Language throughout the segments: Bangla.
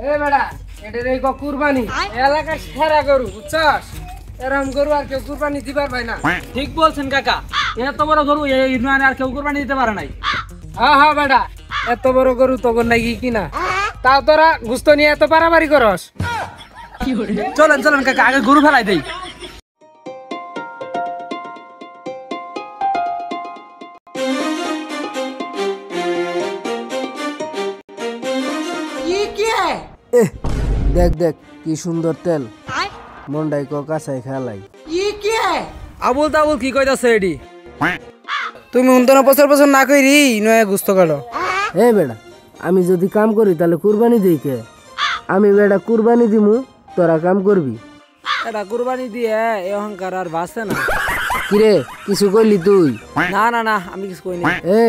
এ বেড়া এটার এই কুরবানি এলাকার সেরা গরু বুঝছস এরকম গরু আর কেউ কুরবানি দিবার পায় না। ঠিক বলছেন কাকা, এত বড় গরু এই ইউনিয়নে আর কেউ কুরবানি দিতে পারে নাই। হ্যাঁ হ্যাঁ বেড়া এত বড় গরু তোর নাকি কিনা, তাও তোরা গুস্ত নিয়ে এত পারাপারি করস। চলেন চলেন কাকা, আগে গরু ফেলাই দেই। দেখ দেখ কি সুন্দর তেল, মন্ডাই কাঁচাই খেলাই। আবুল তাবুল কি কইতাছে এডি? তুমি উন্তন বছর বছর না কইরি নয় গুস্ত কাটো। এ বেড়া আমি যদি কাম করি তাহলে কুরবানি দিই কে? আমি বেড়া কুরবানি দিমু, তোরা কাম করবি। এটা কুরবানি দিয়ে এ অহংকার আর বাঁচে না। কিরে কিছু কইলি তুই? না না না আমি কিছু কইনি। এ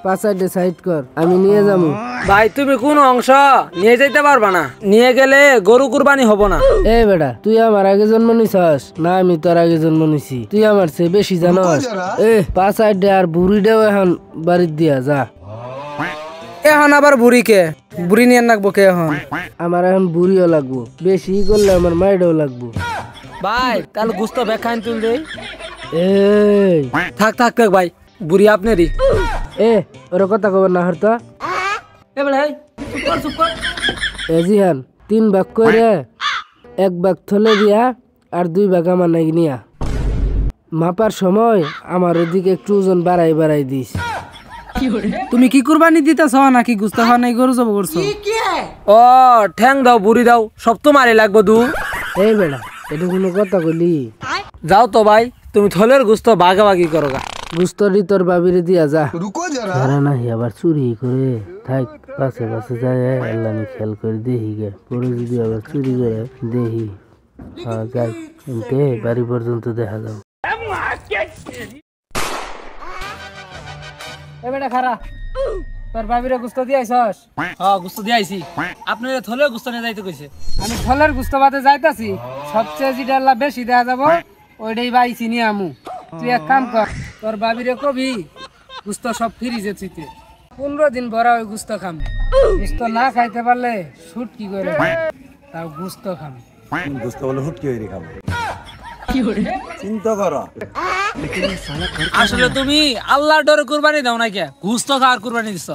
পাঁচাইডে সাইড কর, আমি নিয়ে যাবো। ভাই তুমি কোন অংশ নিয়ে যাইতে পারবা না, নিয়ে গেলে গরু কুরবানি হবো না। এ বেড়া তুই আমার আগে জন্ম নিছস না আমি তোর আগে জন্ম নিছি? তুই আমার চেয়ে বেশি জানস। এ পাঁচাইডে আর বুড়িটাও এখন বাড়ির দিয়া যা। এখন আবার বুড়ি কে? বুড়ি নিয়ে নাকবো কে এখন? আমার এখন বুড়িও লাগবো, বেশি করলে আমার মাইডও লাগবো। ভাই তাহলে গুস্ত বেখান তুল দেই। এই থাক থাক থাক ভাই, বুড়ি আপনারই। এ ওর কথা কবার না হরতা। এ বেটা এই চুপ কর চুপ কর। এ জিহান 3 ভাগ করে 1 ভাগ থলে দিয়া আর 2 ভাগ আমার নাকি নিয়া। মাপার সময় আমার ওদিকে একটু ওজন বাড়াই দিস। তুমি কি কুরবানি দিতেছ নাকি গুস্ত খাওয়া নাই গরু জব করছো? ও ঠ্যাং দাও বুড়ি দাও সব তোমারই লাগবো দু। এই বেড়া এটা কোনো কথা কইলি? যাও তো ভাই, তুমি থলের গুস্ত ভাগাভাগি করো গা। গুস্তরি তোর বাবিরে দিয়া যা। সারা নাহি আবার চুরি করে থাক, পাশে পাশে যায় আল্লাহ নি খেয়াল করে দেহি গে, পরে যদি আবার চুরি করে দেহি। হ্যাঁ যাই এমতে বাড়ি পর্যন্ত দেখা যাও। এ বেটা খারা, তোর বাবিরে গুস্ত দিয়াইছস? হ্যাঁ গুস্ত দিয়ে আইছি। আপনার থলেও গুস্ত নিয়ে যাইতে কইছে। আমি থলের গুস্ত বাদে যাইতাছি, সবচেয়ে যেটা আল্লাহ বেশি দেখা যাব ওইটাই বাই চিনি আমু। তুই এক কাম কর, তোর বাবিরে কবি গুস্ত সব ফ্রিজে চিতে 15 দিন ভরা ওই গুস্ত খাম। গুস্ত না খাইতে পারলে শুট কি করে তাও গুস্ত খাম। বুঝতে বলে হুট কি হয়ে খাবো চিন্তা করো। আসলে তুমি আল্লাহর ডরে কুরবানি দাও না কে, গুস্ত খাওয়ার কুরবানি দিছ।